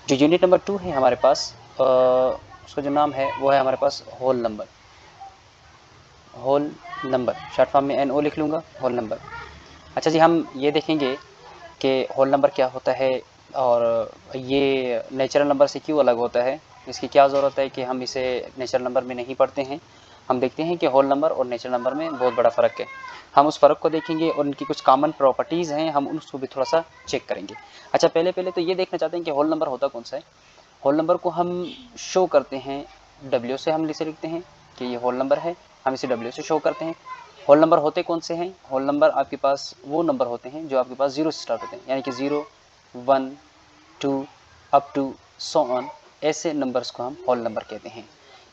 जो unit number 2 है हमारे पास उसका जो नाम है वो है हमारे पास whole number. Whole number short form में NO लिख लूँगा, होल नंबर। अच्छा जी, हम ये देखेंगे कि होल नंबर क्या होता है और ये नेचुरल नंबर से क्यों अलग होता है, इसकी क्या ज़रूरत है कि हम इसे नेचुरल नंबर में नहीं पढ़ते हैं। हम देखते हैं कि होल नंबर और नेचुरल नंबर में बहुत बड़ा फ़र्क है। हम उस फ़र्क को देखेंगे और उनकी कुछ कॉमन प्रॉपर्टीज़ हैं, हम उसको भी थोड़ा सा चेक करेंगे। अच्छा, पहले तो ये देखना चाहते हैं कि होल नंबर होता कौन सा है। होल नंबर को हम शो करते हैं W से, हम इसे लिखते हैं कि ये होल नंबर है, हम इसे W से शो करते हैं। होल नंबर होते कौन से हैं? होल नंबर आपके पास वो नंबर होते हैं जो आपके पास 0 से स्टार्ट होते हैं, यानी कि 0, 1, 2 अप टू सो ऑन, ऐसे नंबर्स को हम होल नंबर कहते हैं।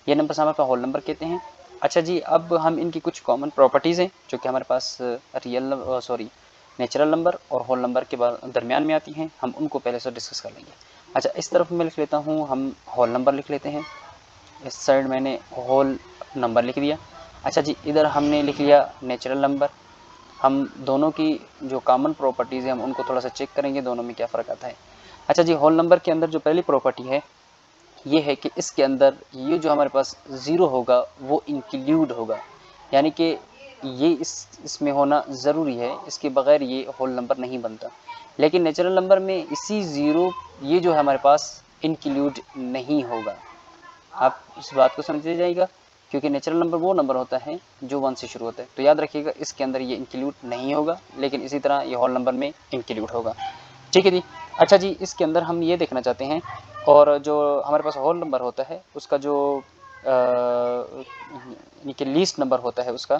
ये नंबर्स हमारे पास होल नंबर कहते हैं। अच्छा जी, अब हम इनकी कुछ कॉमन प्रॉपर्टीज़ हैं जो कि हमारे पास नेचुरल नंबर और होल नंबर के दरमियान में आती हैं, हम उनको पहले से डिस्कस कर लेंगे। अच्छा, इस तरफ मैं लिख लेता हूँ, हम होल नंबर लिख लेते हैं। इस साइड मैंने होल नंबर लिख दिया। अच्छा जी, इधर हमने लिख लिया नेचुरल नंबर। हम दोनों की जो कॉमन प्रॉपर्टीज़ हैं हम उनको थोड़ा सा चेक करेंगे, दोनों में क्या फ़र्क आता है। अच्छा जी, होल नंबर के अंदर जो पहली प्रॉपर्टी है ये है कि इसके अंदर ये जो हमारे पास 0 होगा वो इंक्लूड होगा, यानी कि ये इसमें होना ज़रूरी है, इसके बगैर ये होल नंबर नहीं बनता। लेकिन नेचुरल नंबर में इसी 0 ये जो है हमारे पास इंक्लूड नहीं होगा। आप इस बात को समझ जाइएगा, क्योंकि नेचुरल नंबर वो नंबर होता है जो 1 से शुरू होता है, तो याद रखिएगा इसके अंदर ये इंक्लूड नहीं होगा, लेकिन इसी तरह ये होल नंबर में इंक्लूड होगा। ठीक है जी। अच्छा जी, इसके अंदर हम ये देखना चाहते हैं, और जो हमारे पास होल नंबर होता है उसका जो यानी कि लीस्ट नंबर होता है उसका,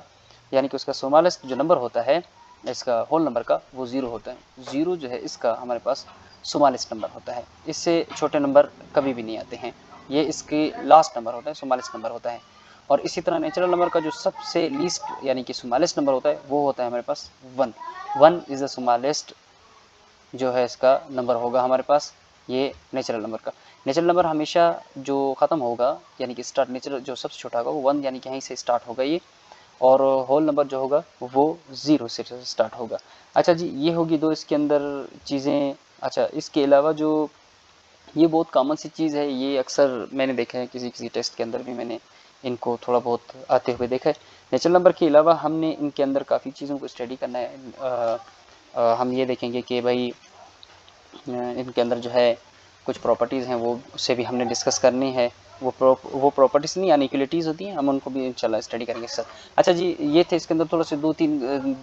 यानी कि उसका स्मॉलेस्ट जो नंबर होता है इसका होल नंबर का, वो 0 होता है। 0 जो है इसका हमारे पास स्मॉलेस्ट नंबर होता है, इससे छोटे नंबर कभी भी नहीं आते हैं, ये इसके लास्ट नंबर होता है, स्मॉलेस्ट नंबर होता है। और इसी तरह नेचुरल नंबर का जो सबसे लीस्ट यानी कि स्मॉलेस्ट नंबर होता है वो होता है हमारे पास 1। 1 इज़ द स्मॉलेस्ट जो है इसका नंबर होगा हमारे पास, ये नेचुरल नंबर का। नेचुरल नंबर हमेशा जो ख़त्म होगा यानी कि स्टार्ट, नेचुरल जो सबसे छोटा होगा वो 1 यानी कि यहीं से स्टार्ट होगा ये, और होल नंबर जो होगा वो 0 से स्टार्ट होगा। अच्छा जी, ये होगी दो इसके अंदर चीज़ें। अच्छा, इसके अलावा जो ये बहुत कॉमन सी चीज़ है, ये अक्सर मैंने देखा है किसी किसी टेस्ट के अंदर भी मैंने इनको थोड़ा बहुत आते हुए देखा है। नेचुरल नंबर के अलावा हमने इनके अंदर काफ़ी चीज़ों को स्टडी करना है। हम ये देखेंगे कि भाई इनके अंदर जो है कुछ प्रॉपर्टीज़ हैं वो उससे भी हमने डिस्कस करनी है। वो प्रॉपर्टीज़ नहीं यानी इक्वलिटीज़ होती हैं, हम उनको भी इंशाल्लाह स्टडी करेंगे सर। अच्छा जी, ये थे इसके अंदर थोड़ा से 2-3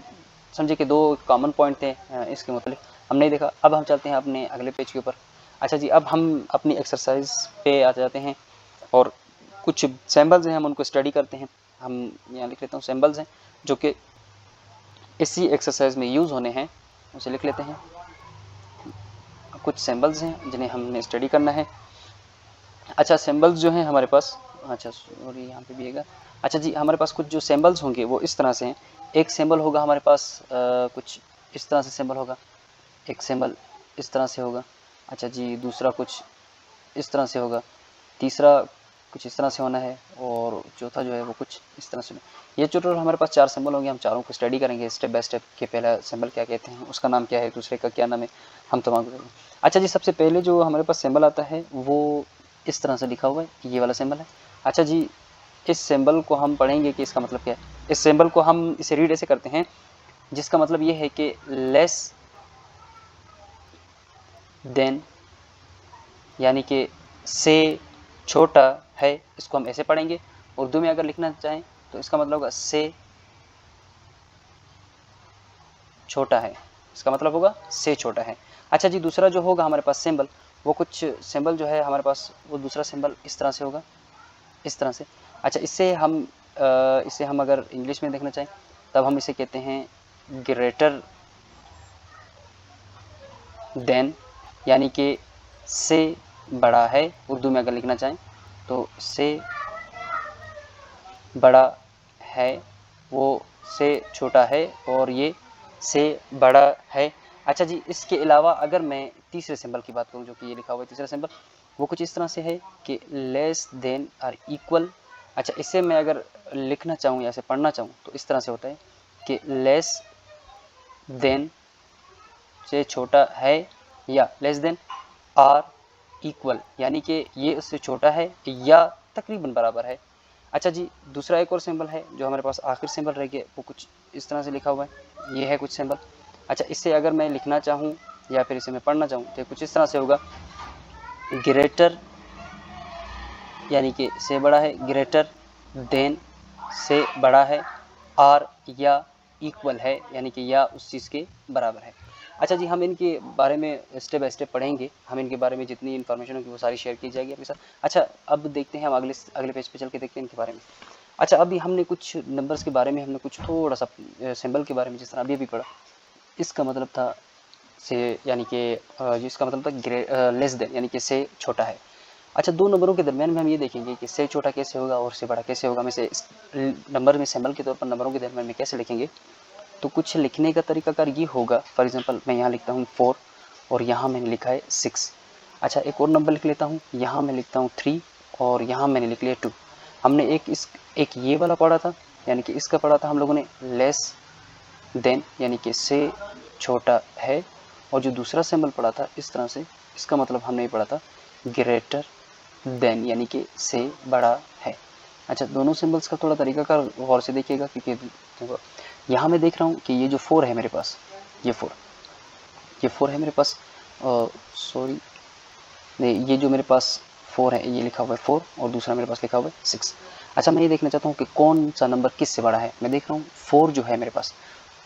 समझे कि 2 कॉमन पॉइंट थे इसके मतलब हम नहीं देखा। अब हम चलते हैं अपने अगले पेज के ऊपर। अच्छा जी, अब हम अपनी एक्सरसाइज पे आ जाते हैं और कुछ सैम्बल्स हैं हम उनको स्टडी करते हैं। हम यहाँ लिख लेता हूँ सैम्बल्स हैं जो कि इसी एक्सरसाइज में यूज़ होने हैं, उसे लिख लेते हैं। कुछ सिंबल्स हैं जिन्हें हमने स्टडी करना है। अच्छा, सिंबल्स जो हैं हमारे पास, अच्छा सॉरी यहाँ पे भी आएगा। अच्छा जी, हमारे पास कुछ जो सिंबल्स होंगे वो इस तरह से हैं। एक सिंबल होगा हमारे पास कुछ इस तरह से सिंबल होगा, एक सिंबल इस तरह से होगा। अच्छा जी, दूसरा कुछ इस तरह से होगा, तीसरा कुछ इस तरह से होना है, और चौथा जो है वो कुछ इस तरह से। ये टोटल हमारे पास 4 सिंबल होंगे, हम चारों को स्टडी करेंगे स्टेप बाय स्टेप कि पहला सिंबल क्या कहते हैं, उसका नाम क्या है, दूसरे का क्या नाम है, हम तमाम करेंगे। अच्छा जी, सबसे पहले जो हमारे पास सिंबल आता है वो इस तरह से लिखा हुआ है, ये वाला सिंबल है। अच्छा जी, इस सिंबल को हम पढ़ेंगे कि इसका मतलब क्या है। इस सिंबल को हम इसे रीड ऐसे करते हैं जिसका मतलब ये है कि लेस देन, यानी कि से छोटा है, इसको हम ऐसे पढ़ेंगे। उर्दू में अगर लिखना चाहें तो इसका मतलब होगा से छोटा है, इसका मतलब होगा से छोटा है। अच्छा जी, दूसरा जो होगा हमारे पास सिंबल, वो कुछ सिंबल जो है हमारे पास वो दूसरा सिंबल इस तरह से होगा, इस तरह से। अच्छा, इसे हम अगर इंग्लिश में देखना चाहें तब हम इसे कहते हैं ग्रेटर देन, यानी कि से बड़ा है। उर्दू में अगर लिखना चाहें तो से बड़ा है, वो से छोटा है और ये से बड़ा है। अच्छा जी, इसके अलावा अगर मैं तीसरे सिंबल की बात करूं जो कि ये लिखा हुआ है तीसरा सिंबल, वो कुछ इस तरह से है कि लेस देन और इक्वल। अच्छा, इसे मैं अगर लिखना चाहूँ या इसे पढ़ना चाहूँ तो इस तरह से होता है कि लेस देन से छोटा है, या लेस देन आर इक्वल, यानी कि ये उससे छोटा है या तकरीबन बराबर है। अच्छा जी, दूसरा एक और सिंबल है जो हमारे पास आखिर सिंबल रह गया, वो कुछ इस तरह से लिखा हुआ है। ये है कुछ सिंबल। अच्छा, इससे अगर मैं लिखना चाहूँ या फिर इसे मैं पढ़ना चाहूँ तो कुछ इस तरह से होगा, ग्रेटर यानी कि से बड़ा है, ग्रेटर देन से बड़ा है, आर या इक्वल है यानी कि या उस चीज़ के बराबर है। अच्छा जी, हम इनके बारे में स्टेप बाय स्टेप पढ़ेंगे। हम इनके बारे में जितनी इन्फॉर्मेशन होगी वो सारी शेयर की जाएगी आपके साथ। अच्छा, अब देखते हैं हम अगले पेज पे चल के देखते हैं इनके बारे में। अच्छा, अभी हमने कुछ नंबर्स के बारे में, हमने कुछ थोड़ा सा सिंबल के बारे में जिस तरह अभी पढ़ा, इसका मतलब था से, यानी कि जिसका मतलब था लेस देन यानी कि से छोटा है। अच्छा, दो नंबरों के दरमियान में हम ये देखेंगे कि से छोटा कैसे होगा और से बड़ा कैसे होगा। हम इसे इस नंबर में सिंबल के तौर पर नंबरों के दरमियान में कैसे लिखेंगे, तो कुछ लिखने का तरीकाकार ये होगा। फॉर एग्जांपल मैं यहाँ लिखता हूँ 4 और यहाँ मैंने लिखा है 6। अच्छा, एक और नंबर लिख लेता हूँ, यहाँ मैं लिखता हूँ 3 और यहाँ मैंने लिख लिया 2। हमने एक ये वाला पढ़ा था, यानी कि इसका पढ़ा था हम लोगों ने लेस देन यानी कि से छोटा है, और जो दूसरा सिंबल पढ़ा था इस तरह से, इसका मतलब हमने ये पढ़ा था ग्रेटर देन यानी कि से बड़ा है। अच्छा, दोनों सिंबल्स का थोड़ा तरीका का गौर से देखिएगा, क्योंकि यहाँ मैं देख रहा हूँ कि ये जो 4 है मेरे पास, ये 4 है मेरे पास, सॉरी नहीं, ये जो मेरे पास 4 है ये लिखा हुआ है 4 और दूसरा मेरे पास लिखा हुआ है 6। अच्छा, मैं ये देखना चाहता हूँ कि कौन सा नंबर किस से बड़ा है। मैं देख रहा हूँ 4 जो है मेरे पास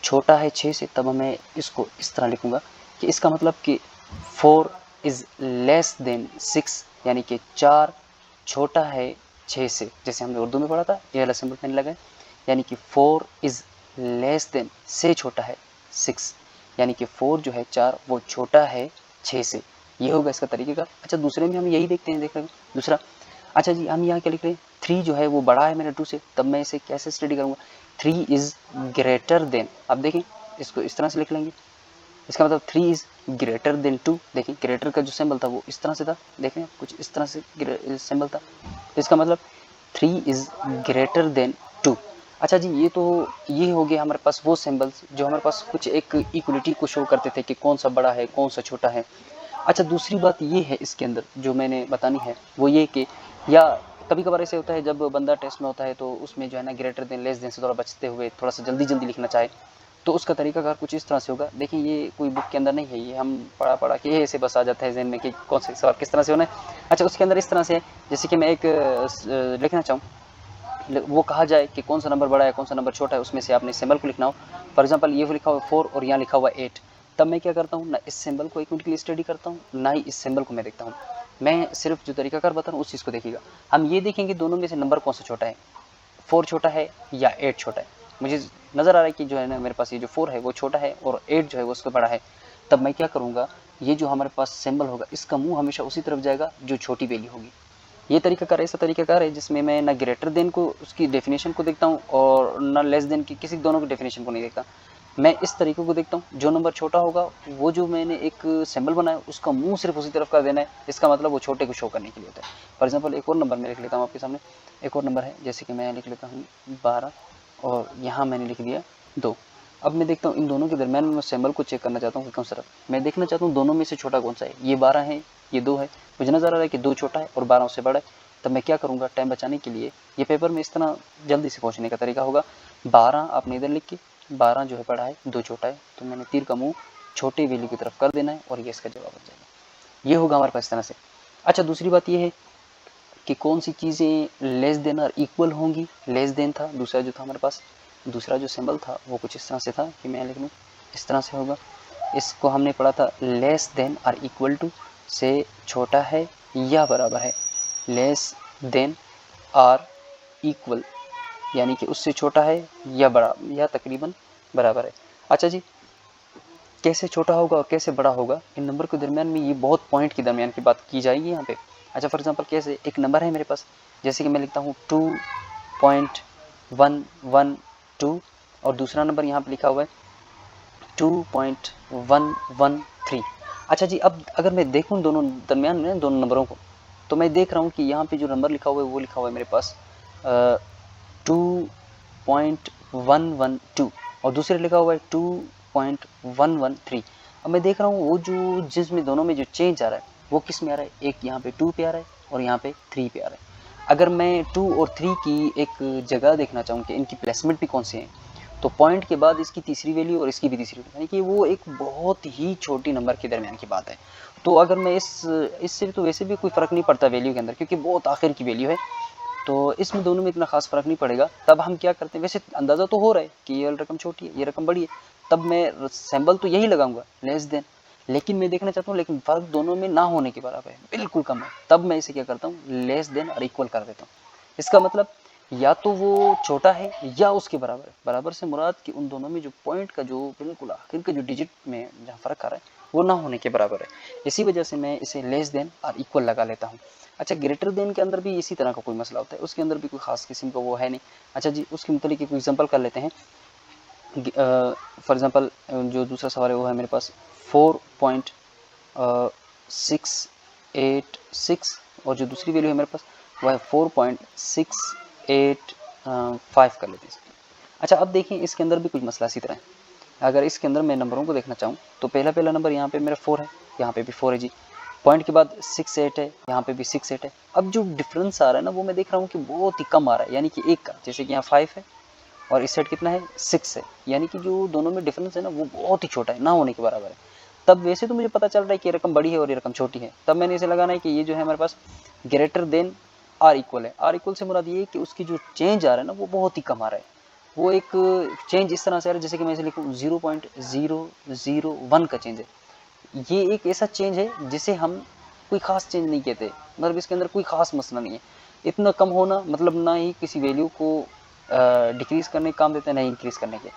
छोटा है 6 से, तब मैं इसको इस तरह लिखूंगा कि इसका मतलब कि 4 इज़ लेस देन 6, यानी कि 4 छोटा है 6 से। जैसे हमने उर्दू में पढ़ा था, ये वाला सिंबल मैंने लगाया, यानी कि 4 इज़ लेस देन से छोटा है 6, यानी कि 4 जो है 4 वो छोटा है 6 से। ये होगा इसका तरीके का। अच्छा, दूसरे में हम यही देखते हैं, देख रहे हैं दूसरा। अच्छा जी, हम यहाँ क्या लिख रहे हैं, 3 जो है वो बड़ा है मेरा 2 से, तब मैं इसे कैसे स्टडी करूँगा, 3 इज़ ग्रेटर देन। अब देखें, इसको इस तरह से लिख लेंगे, इसका मतलब 3 इज़ ग्रेटर देन 2। देखिए, ग्रेटर का जो सिंबल था वो इस तरह से था, देखें कुछ इस तरह से सिंबल था, तो इसका मतलब 3 इज़ ग्रेटर देन 2। अच्छा जी, ये हो गया हमारे पास वो सिंबल्स जो हमारे पास कुछ एक इक्वलिटी को शो करते थे कि कौन सा बड़ा है कौन सा छोटा है। अच्छा, दूसरी बात ये है इसके अंदर जो मैंने बतानी है, वो ये कि या कभी कभार ऐसे होता है जब बंदा टेस्ट में होता है तो उसमें जो है ना ग्रेटर देन लेस देन से थोड़ा बचते हुए थोड़ा सा जल्दी जल्दी लिखना चाहे, तो उसका तरीकाकार कुछ इस तरह से होगा। देखिए, ये कोई बुक के अंदर नहीं है, ये हम पढ़ा के ऐसे बस आ जाता है जहन में कि कौन सा सवाल किस तरह से होना है। अच्छा, उसके अंदर इस तरह से है, जैसे कि मैं एक लिखना चाहूँ, वो कहा जाए कि कौन सा नंबर बड़ा है कौन सा नंबर छोटा है, उसमें से आपने सिंबल को लिखना हो। फॉर एग्जांपल ये लिखा हुआ 4 और यहाँ लिखा हुआ 8, तब मैं क्या करता हूँ, ना इस सिंबल को एक मिनट के लिए स्टडी करता हूँ, ना ही इस सिंबल को मैं देखता हूँ। मैं सिर्फ जो तरीकाकार बता रहा हूँ उस चीज़ को देखिएगा। हम ये देखेंगे दोनों में से नंबर कौन सा छोटा है, 4 छोटा है या 8 छोटा है। मुझे नज़र आ रहा है कि जो है ना मेरे पास ये जो 4 है वो छोटा है और 8 जो है वो उससे बड़ा है, तब मैं क्या करूँगा, ये जो हमारे पास सिंबल होगा इसका मुंह हमेशा उसी तरफ जाएगा जो छोटी वैल्यू होगी। ये तरीकाकार ऐसा तरीकाकार है जिसमें मैं ना ग्रेटर देन को उसकी डेफिनेशन को देखता हूँ और ना लेस देन की, किसी दोनों की डेफिनेशन को नहीं देखता। मैं इस तरीके को देखता हूँ, जो नंबर छोटा होगा वो जो मैंने एक सिंबल बनाया उसका मुंह सिर्फ उसी तरफ कर देना है, इसका मतलब वो छोटे को शो करने के लिए होता है। फॉर एग्जांपल एक और नंबर मैं लिख लेता हूँ आपके सामने, एक और नंबर है, जैसे कि मैं लिख लेता हूँ 12 और यहाँ मैंने लिख दिया 2। अब मैं देखता हूँ इन दोनों के दरमियान में सिंबल को चेक करना चाहता हूँ कि कौन सा, मैं देखना चाहता हूँ दोनों में से छोटा कौन सा है। ये 12 है, ये 2 है, मुझे नज़र आ रहा है कि 2 छोटा है और 12 उससे बड़ा है। तब मैं क्या करूँगा, टाइम बचाने के लिए ये पेपर में इस तरह जल्दी से पहुँचने का तरीका होगा, 12 आपने इधर लिख के 12 जो है बड़ा है 2 छोटा है, तो मैंने तीर का मुँह छोटी वैल्यू की तरफ कर देना है और ये इसका जवाब बन जाएगा। ये होगा हमारे पास इस तरह से। अच्छा, दूसरी बात ये है कि कौन सी चीज़ें लेस देन और इक्वल होंगी। लेस देन था दूसरा जो था हमारे पास, दूसरा जो सिंबल था वो कुछ इस तरह से था कि मैं लिख लूँ इस तरह से होगा। इसको हमने पढ़ा था लेस देन और इक्वल टू, से छोटा है या बराबर है। लेस देन और इक्वल यानी कि उससे छोटा है या बड़ा या तकरीबन बराबर है। अच्छा जी, कैसे छोटा होगा और कैसे बड़ा होगा, इन नंबर के दरमियान में ये बहुत पॉइंट के दरमियान की बात की जाएगी यहाँ पे। अच्छा, फॉर एग्जांपल कैसे, एक नंबर है मेरे पास, जैसे कि मैं लिखता हूँ 2.112 और दूसरा नंबर यहाँ पे लिखा हुआ है 2.113। अच्छा जी, अब अगर मैं देखूँ दोनों दरमियान में दोनों नंबरों को, तो मैं देख रहा हूँ कि यहाँ पे जो नंबर लिखा हुआ है वो लिखा हुआ है मेरे पास 2.112 और दूसरे लिखा हुआ है 2.113। अब मैं देख रहा हूँ वो जो जिसमें दोनों में जो चेंज आ रहा है वो किस में आ रहा है, एक यहाँ पे 2 पे आ रहा है और यहाँ पे 3 पे आ रहा है। अगर मैं 2 और 3 की एक जगह देखना चाहूँ कि इनकी प्लेसमेंट भी कौन से हैं, तो पॉइंट के बाद इसकी तीसरी वैल्यू और इसकी भी तीसरी वैल्यू, यानी कि वो एक बहुत ही छोटी नंबर के दरमियान की बात है। तो अगर मैं इससे तो वैसे भी कोई फ़र्क नहीं पड़ता वैल्यू के अंदर, क्योंकि बहुत आखिर की वैल्यू है, तो इसमें दोनों में इतना खास फ़र्क नहीं पड़ेगा। तब हम क्या करते हैं, वैसे अंदाज़ा तो हो रहा है कि ये रकम छोटी है, ये रकम बड़ी है, तब मैं सिंबल तो यही लगाऊंगा लेस देन, लेकिन मैं देखना चाहता हूँ लेकिन फ़र्क दोनों में ना होने के बराबर है, बिल्कुल कम है, तब मैं इसे क्या करता हूँ, लेस देन और इक्वल कर देता हूँ। इसका मतलब या तो वो छोटा है या उसके बराबर है। बराबर से मुराद कि उन दोनों में जो पॉइंट का जो बिल्कुल आखिर के जो डिजिट में जहाँ फ़र्क आ रहा है वो ना होने के बराबर है। इसी वजह से मैं इसे लेस देन और इक्वल लगा लेता हूँ। अच्छा, ग्रेटर देन के अंदर भी इसी तरह का कोई मसला होता है, उसके अंदर भी कोई ख़ास किस्म का वो है नहीं। अच्छा जी, उसके मुतालिक एक एग्जांपल कर लेते हैं। फॉर एग्जांपल जो दूसरा सवाल है वो है मेरे पास 4.686 और जो दूसरी वैल्यू है मेरे पास वो है 4.685 कर लेते हैं। अच्छा, अब देखें इसके अंदर भी कुछ मसला इसी तरह है। अगर इसके अंदर मैं नंबरों को देखना चाहूँ तो पहला नंबर यहाँ पे मेरा 4 है, यहाँ पे भी 4 है जी। पॉइंट के बाद 6-8 है, यहाँ पे भी 6-8 है। अब जो डिफरेंस आ रहा है ना वो मैं देख रहा हूँ कि बहुत ही कम आ रहा है, यानी कि एक का, जैसे कि यहाँ 5 है और इस साइड कितना है 6 है, यानी कि जो दोनों में डिफरेंस है ना वो बहुत ही छोटा है, ना होने के बराबर है। तब वैसे तो मुझे पता चल रहा है कि ये रकम बड़ी है और ये रकम छोटी है, तब मैंने इसे लगाना है कि ये जो है हमारे पास ग्रेटर देन आर इक्वल है। आर इक्वल से मुराद ये है कि उसकी जो चेंज आ रहा है ना वो बहुत ही कम आ रहा है। वो एक चेंज इस तरह से आ रहा है जैसे कि मैं इसे लिखूँ 0.001 का चेंज है। ये एक ऐसा चेंज है जिसे हम कोई ख़ास चेंज नहीं कहते, मतलब इसके अंदर कोई ख़ास मसला नहीं है। इतना कम होना मतलब ना ही किसी वैल्यू को डिक्रीज़ करने का काम देता है, ना ही इंक्रीज़ करने के।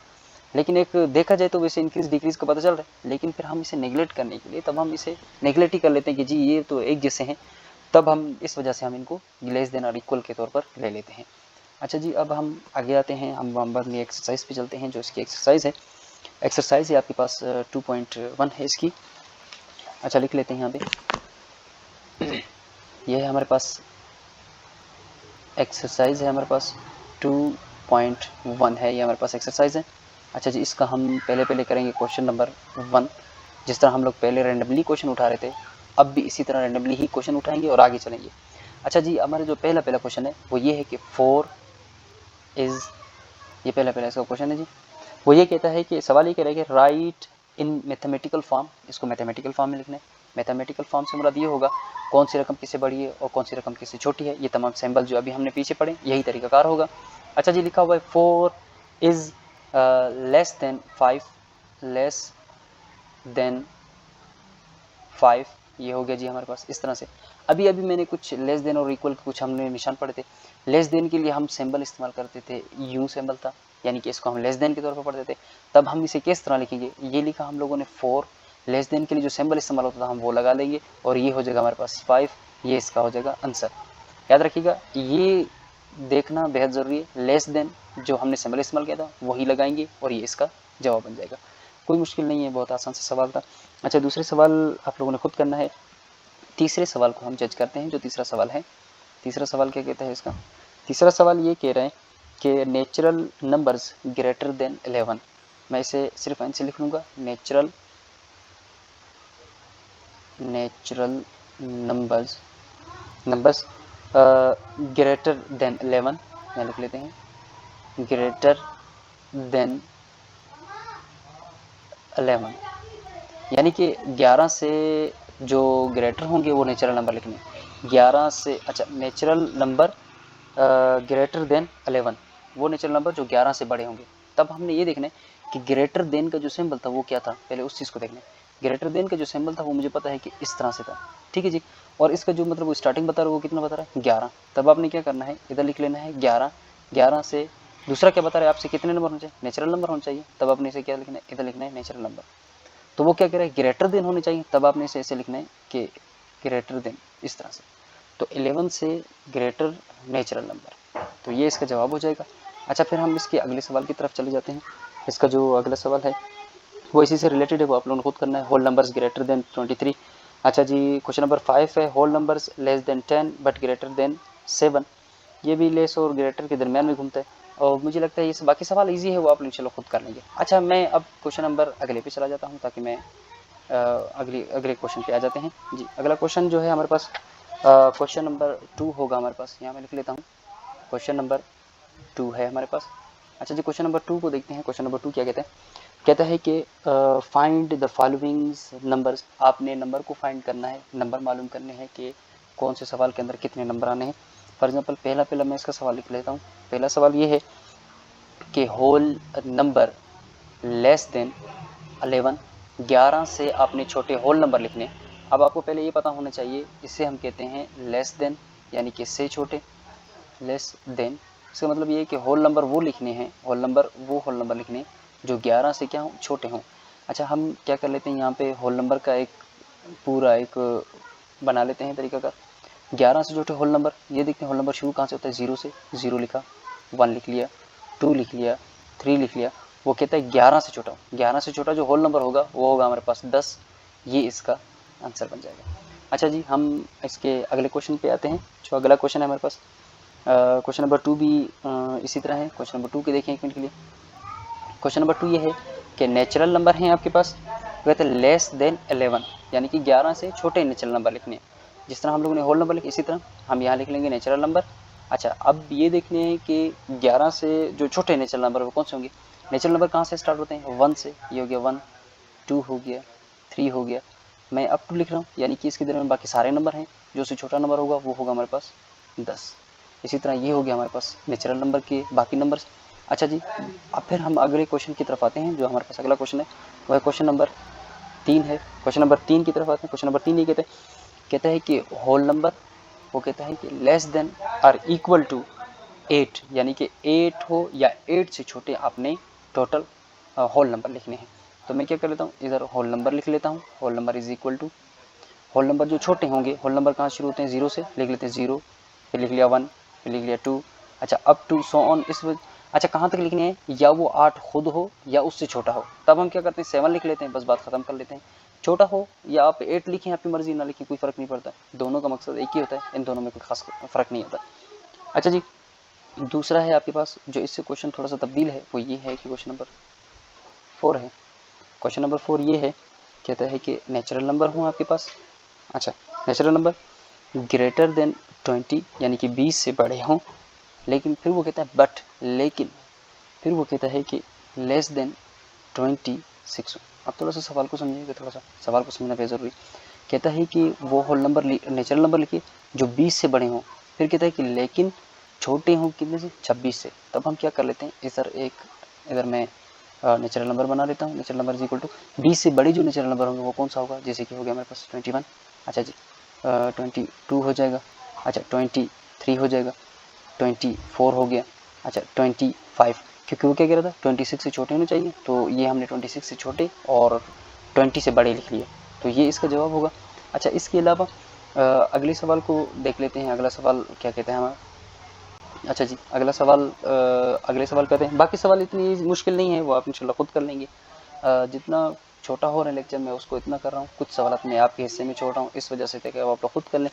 लेकिन एक देखा जाए तो वैसे इंक्रीज़ डिक्रीज़ का पता चल रहा है, लेकिन फिर हम इसे नेगलेक्ट करने के लिए तब हम इसे नेगलेक्ट ही कर लेते हैं कि जी ये तो एक जैसे हैं, तब हम इस वजह से हम इनको लेस देन और इक्वल के तौर पर ले लेते हैं। अच्छा जी, अब हम आगे आते हैं, हम अपनी एक्सरसाइज पे चलते हैं। जो इसकी एक्सरसाइज है आपके पास 2.1 है इसकी। अच्छा, लिख लेते हैं यहाँ पे। ये है हमारे पास एक्सरसाइज है, हमारे पास 2.1 है, ये हमारे पास एक्सरसाइज है। अच्छा जी, इसका हम पहले करेंगे क्वेश्चन नंबर 1। जिस तरह हम लोग पहले रैंडमली क्वेश्चन उठा रहे थे, अब भी इसी तरह रैंडमली ही क्वेश्चन उठाएंगे और आगे चलेंगे। अच्छा जी, हमारे जो पहला क्वेश्चन है वो ये है कि 4 इज़, ये पहला इसका क्वेश्चन है जी। वो ये कहता है कि सवाल ये कह रहा है कि राइट इन मैथमेटिकल फॉर्म, इसको मैथमेटिकल फॉर्म में लिखना है। मैथमेटिकल फॉर्म से मुराद ये होगा कौन सी रकम किससे बड़ी है और कौन सी रकम किससे छोटी है। ये तमाम सिंबल जो अभी हमने पीछे पढ़े यही तरीकाकार होगा। अच्छा जी, लिखा हुआ है 4 is less than 5, less than 5, ये हो गया जी हमारे पास इस तरह से। अभी मैंने कुछ लेस देन और इक्वल के कुछ हमने निशान पढ़े थे। लेस देन के लिए हम सिंबल इस्तेमाल करते थे, यू सिंबल था, यानी कि इसको हम लेस देन के तौर पर पढ़ते थे। तब हम इसे किस तरह लिखेंगे, ये लिखा हम लोगों ने 4, लेस देन के लिए जो सिंबल इस्तेमाल होता था हम वो लगा लेंगे और ये हो जाएगा हमारे पास 5, ये इसका हो जाएगा आंसर। याद रखिएगा, ये देखना बेहद ज़रूरी है। लेस देन जो हमने सिंबल इस्तेमाल किया था वही लगाएंगे और ये इसका जवाब बन जाएगा। कोई मुश्किल नहीं है, बहुत आसान सा सवाल था। अच्छा, दूसरे सवाल आप लोगों ने खुद करना है। तीसरे सवाल को हम जज करते हैं। जो तीसरा सवाल है, तीसरा सवाल क्या कहता है इसका? तीसरा सवाल ये कह रहे हैं कि नेचुरल नंबर्स ग्रेटर देन 11। मैं इसे सिर्फ एन से लिख लूँगा, नेचुरल नंबर्स ग्रेटर देन 11, मैं लिख लेते हैं ग्रेटर देन 11, यानी कि 11 से जो ग्रेटर होंगे वो नेचुरल नंबर लिखने, 11 से, अच्छा नेचुरल नंबर ग्रेटर देन 11, वो नेचुरल नंबर जो 11 से बड़े होंगे। तब हमने ये देखना है कि ग्रेटर देन का जो सिंबल था वो क्या था, पहले उस चीज़ को देखना है। ग्रेटर देन का जो सिंबल था वो मुझे पता है कि इस तरह से था, ठीक है जी। और इसका जो मतलब वो स्टार्टिंग बता रहा है वो कितना बता रहा है, 11। तब आपने क्या करना है, इधर लिख लेना है 11, 11 से दूसरा क्या बता रहा है आपसे, कितने नंबर होने चाहिए, नेचुरल नंबर होने चाहिए। तब आपने इसे क्या लिखना है, इधर लिखना है नेचुरल नंबर। तो वो क्या कह रहा है, ग्रेटर देन होने चाहिए। तब आपने इसे ऐसे लिखना है कि ग्रेटर देन, इस तरह से। तो 11 से ग्रेटर नेचुरल नंबर, तो ये इसका जवाब हो जाएगा। अच्छा, फिर हम इसके अगले सवाल की तरफ चले जाते हैं। इसका जो अगला सवाल है वो इसी से रिलेटेड है, वो आप लोगों को खुद करना है। Whole numbers greater than 23। अच्छा जी, क्वेश्चन नंबर 5 है, whole numbers less than 10 but greater than 7। ये भी लेस और ग्रेटर के दरमियान में घूमता है और मुझे लगता है ये बाकी सवाल इजी है, वो आप लोग चलो खुद कर लेंगे। अच्छा, मैं अब क्वेश्चन नंबर अगले पे चला जाता हूँ ताकि मैं अगले क्वेश्चन पे आ जाते हैं जी। अगला क्वेश्चन जो है हमारे पास क्वेश्चन नंबर 2 होगा हमारे पास। यहाँ मैं लिख लेता हूँ, क्वेश्चन नंबर 2 है हमारे पास। अच्छा जी, क्वेश्चन नंबर 2 को देखते हैं। क्वेश्चन नंबर 2 क्या कहता है? कहता है कि फाइंड द फॉलोइंग नंबर्स। आपने नंबर को फाइंड करना है, नंबर मालूम करने हैं कि कौन से सवाल के अंदर कितने नंबर आने हैं। फॉर एग्जांपल पहला मैं इसका सवाल लिख लेता हूँ। पहला सवाल ये है कि होल नंबर लेस देन 11, 11 से आपने छोटे होल नंबर लिखने। अब आपको पहले ये पता होना चाहिए, इसे हम कहते हैं लेस देन, यानी कि इससे छोटे। लेस देन इसका मतलब ये है कि होल नंबर वो लिखने हैं, होल नंबर लिखने जो 11 से क्या हों, छोटे हों। अच्छा, हम क्या कर लेते हैं, यहाँ पे होल नंबर का एक पूरा एक बना लेते हैं तरीकाकार। 11 से छोटे होल नंबर, ये देखते हैं होल नंबर शुरू कहाँ से होता है, 0 से। 0 लिखा, 1 लिख लिया, 2 लिख लिया, 3 लिख लिया। वो कहता है 11 से छोटा, 11 से छोटा जो होल नंबर होगा वो होगा हमारे पास 10। ये इसका आंसर बन जाएगा। अच्छा जी, हम इसके अगले क्वेश्चन पे आते हैं। जो अगला क्वेश्चन है हमारे पास, क्वेश्चन नंबर 2 भी इसी तरह है। क्वेश्चन नंबर 2 के देखें एक मिनट के लिए। क्वेश्चन नंबर 2 ये है कि नेचुरल नंबर हैं आपके पास, कहते हैं लेस देन 11, यानी कि 11 से छोटे नेचुरल नंबर लिखने। जिस तरह हम लोगों ने होल नंबर लिखे, इसी तरह हम यहाँ लिख लेंगे नेचुरल नंबर। अच्छा, अब ये देखने हैं कि 11 से जो छोटे नेचुरल नंबर वो कौन से होंगे। नेचुरल नंबर कहाँ से स्टार्ट होते हैं, 1 से। ये हो गया 1, 2 हो गया, 3 हो गया, मैं अप टू लिख रहा हूँ, यानी कि इसके दरमियान बाकी सारे नंबर हैं। जो से छोटा नंबर होगा वो होगा हमारे पास 10। इसी तरह ये हो गया हमारे पास नेचुरल नंबर के बाकी नंबर्स। अच्छा जी, अब फिर हम अगले क्वेश्चन की तरफ आते हैं। जो हमारे पास अगला क्वेश्चन है वह क्वेश्चन नंबर 3 है। क्वेश्चन नंबर 3 की तरफ आते हैं। क्वेश्चन नंबर 3 ये कहता है कि होल नंबर, वो कहता है कि लेस देन और इक्वल टू 8, यानी कि 8 हो या 8 से छोटे आपने टोटल होल नंबर लिखने हैं। तो मैं क्या कर लेता हूँ, इधर होल नंबर लिख लेता हूँ। Whole number is equal to, whole number जो छोटे होंगे, होल नंबर कहाँ शुरू होते हैं, 0 से। लिख लेते हैं 0, फिर लिख लिया 1, फिर लिख लिया 2। अच्छा, अप टू सो ऑन। अच्छा, कहाँ तक लिखने हैं, या वो 8 खुद हो या उससे छोटा हो। तब हम क्या करते हैं, 7 लिख लेते हैं, बस बात खत्म कर लेते हैं। छोटा हो या आप 8 लिखें, आपकी मर्जी, ना लिखें, कोई फ़र्क नहीं पड़ता। दोनों का मकसद एक ही होता है, इन दोनों में कोई खास फ़र्क नहीं होता। अच्छा जी, दूसरा है आपके पास जो इससे क्वेश्चन थोड़ा सा तब्दील है, वो ये है कि क्वेश्चन नंबर 4 है। क्वेश्चन नंबर 4 ये है, कहता है कि नेचुरल नंबर हो आपके पास। अच्छा, नेचुरल नंबर ग्रेटर देन 20, यानी कि 20 से बड़े हों, लेकिन फिर वो कहता है बट, लेकिन फिर वो कहता है कि लेस देन 26 हो। अब थोड़ा सा सवाल को समझिएगा, थोड़ा सा सवाल को समझना बेहद ज़रूरी। कहता है कि वो होल नंबर नेचुरल नंबर लिखिए जो 20 से बड़े हों, फिर कहता है कि लेकिन छोटे हों कितने से, 26 से। तब हम क्या कर लेते हैं, इधर मैं नेचुरल नंबर बना लेता हूँ। Natural number is equal to 20 से बड़े जो नेचुरल नंबर होंगे वो कौन सा होगा, जैसे कि हो गया हमारे पास 21। अच्छा जी, 22 हो जाएगा। अच्छा, 23 हो जाएगा, 24 हो गया। अच्छा, 25, क्योंकि वो क्या कह रहा था, 26 से छोटे होने चाहिए, तो ये हमने 26 से छोटे और 20 से बड़े लिख लिए, तो ये इसका जवाब होगा। अच्छा, इसके अलावा अगले सवाल को देख लेते हैं। अगला सवाल क्या कहते हैं हमारा। अच्छा जी, अगले सवाल कहते हैं, बाकी सवाल इतनी मुश्किल नहीं है, वो आप इंशाल्लाह खुद कर लेंगे। जितना छोटा हो रहा है लेक्चर में उसको इतना कर रहा हूँ, कुछ सवाल मैं आपके हिस्से में छोड़ रहा हूँ, इस वजह से तक आप लोग खुद कर लें,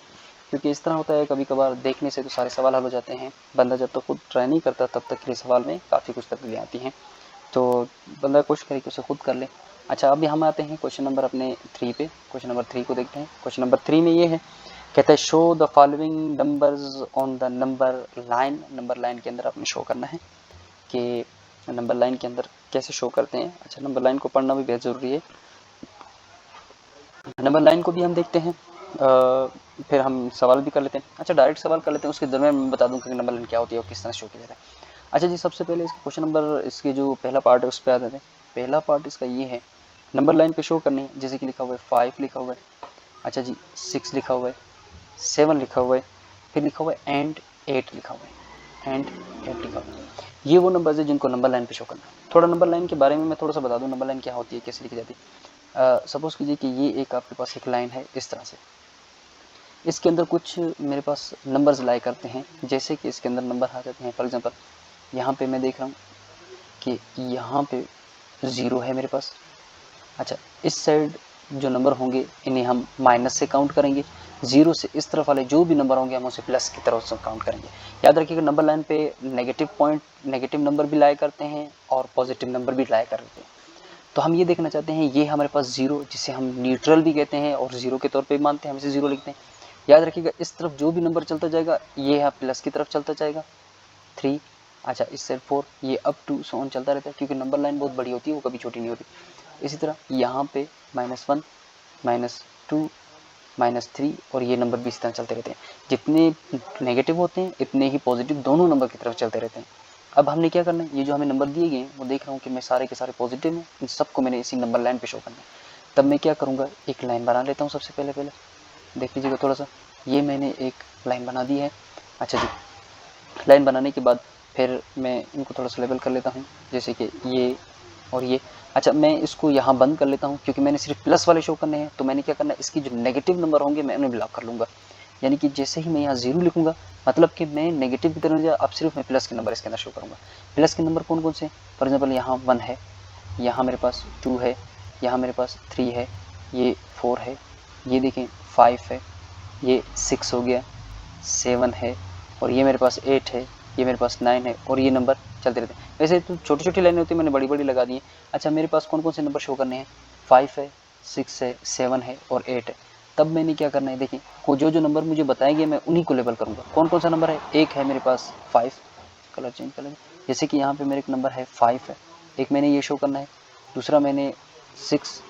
क्योंकि इस तरह होता है कभी कभार देखने से तो सारे सवाल हल हो जाते हैं। बंदा जब तक खुद ट्राई नहीं करता तब तक के लिए सवाल में काफ़ी कुछ तब्दीलियाँ आती हैं, तो बंदा कोशिश करे कि उसे खुद कर ले। अच्छा, अभी हम आते हैं क्वेश्चन नंबर अपने 3 पे। क्वेश्चन नंबर 3 को देखते हैं। क्वेश्चन नंबर 3 में ये है, कहता है show the following numbers on the number line. Number line के अंदर आपने शो करना है कि नंबर लाइन के अंदर कैसे शो करते हैं। अच्छा, नंबर लाइन को पढ़ना भी बेहद ज़रूरी है। नंबर लाइन को भी हम देखते हैं, फिर हम सवाल भी कर लेते हैं। अच्छा, डायरेक्ट सवाल कर लेते हैं, उसके दरमियान मैं बता दूं कि नंबर लाइन क्या होती है और किस तरह शो किया जाता है। अच्छा जी, सबसे पहले इसका क्वेश्चन नंबर, इसके जो पहला पार्ट है उस पर आ जाते हैं। पहला पार्ट इसका ये है, नंबर लाइन पे शो करनी है, जैसे कि लिखा हुआ है 5 लिखा हुआ है। अच्छा जी, 6 लिखा हुआ है, 7 लिखा हुआ है, फिर लिखा हुआ है एंड 8 लिखा हुआ है, एंड 8 लिखा हुआ है। ये वो नंबर्स है जिनको नंबर लाइन पे शो करना है। थोड़ा नंबर लाइन के बारे में मैं थोड़ा सा बता दूं, नंबर लाइन क्या होती है, कैसे लिखी जाती है। सपोज़ कीजिए कि ये एक आपके पास एक लाइन है इस तरह से, इसके अंदर कुछ मेरे पास नंबर्स लाई करते हैं, जैसे कि इसके अंदर नंबर आ जाते हैं। फॉर एग्जांपल यहाँ पे मैं देख रहा हूँ कि यहाँ पे 0 है मेरे पास। अच्छा, इस साइड जो नंबर होंगे इन्हें हम माइनस से काउंट करेंगे, 0 से इस तरफ वाले जो भी नंबर होंगे हम उसे प्लस की तरफ से काउंट करेंगे। याद रखिएगा, नंबर लाइन पे नेगेटिव नंबर भी लाया करते हैं और पॉजिटिव नंबर भी लाया करते हैं। तो हम ये देखना चाहते हैं ये हमारे पास 0 जिसे हम न्यूट्रल भी कहते हैं और 0 के तौर पे भी मानते हैं, हम इसे 0 लिखते हैं। याद रखिएगा इस तरफ जो भी नंबर चलता जाएगा ये यहाँ प्लस की तरफ चलता जाएगा 3, अच्छा इस साइड 4, ये अप टू सो ऑन चलता रहता है क्योंकि नंबर लाइन बहुत बड़ी होती है, वो कभी छोटी नहीं होती। इसी तरह यहाँ पे -1, -2, -3 और ये नंबर भी इस तरह चलते रहते हैं। जितने नेगेटिव होते हैं इतने ही पॉजिटिव दोनों नंबर की तरफ चलते रहते हैं। अब हमने क्या करना है, ये जो हमें नंबर दिए गए हैं वो देख रहा हूँ कि मैं सारे के सारे पॉजिटिव हैं, इन सबको मैंने इसी नंबर लाइन पे शो करना है। तब मैं क्या करूँगा, एक लाइन बना लेता हूँ सबसे पहले देख लीजिएगा थोड़ा सा, ये मैंने एक लाइन बना दी है। अच्छा जी, लाइन बनाने के बाद फिर मैं इनको थोड़ा सा लेबल कर लेता हूँ, जैसे कि ये और ये। अच्छा मैं इसको यहाँ बंद कर लेता हूँ क्योंकि मैंने सिर्फ प्लस वाले शो करने हैं, तो मैंने क्या करना है, इसकी जो नेगेटिव नंबर होंगे मैं उन्हें ब्लॉक कर लूँगा। यानी कि जैसे ही मैं यहाँ 0 लिखूंगा मतलब कि मैं नेगेटिव की तरफ जा, अब सिर्फ मैं प्लस के नंबर इसके अंदर शो करूँगा। प्लस के नंबर कौन कौन से, फॉर एग्जाम्पल यहाँ 1 है, यहाँ मेरे पास 2 है, यहाँ मेरे पास 3 है, ये 4 है, ये देखें 5 है, ये 6 हो गया, 7 है, और ये मेरे पास 8 है, ये मेरे पास 9 है, और ये नंबर चलते रहते हैं। वैसे तो छोटी छोटी लाइनें होती है, मैंने बड़ी बड़ी लगा दी है। अच्छा मेरे पास कौन कौन से नंबर शो करने हैं, 5 है, 6 है, 7 है और 8 है। तब मैंने क्या करना है, देखिए जो जो नंबर मुझे बताए गए मैं उन्हीं को लेबल करूँगा। कौन कौन सा नंबर है, एक है मेरे पास 5, कलर चेंज कर लेंगे, जैसे कि यहाँ पे मेरे एक नंबर है 5 है, एक मैंने ये शो करना है, दूसरा मैंने 6,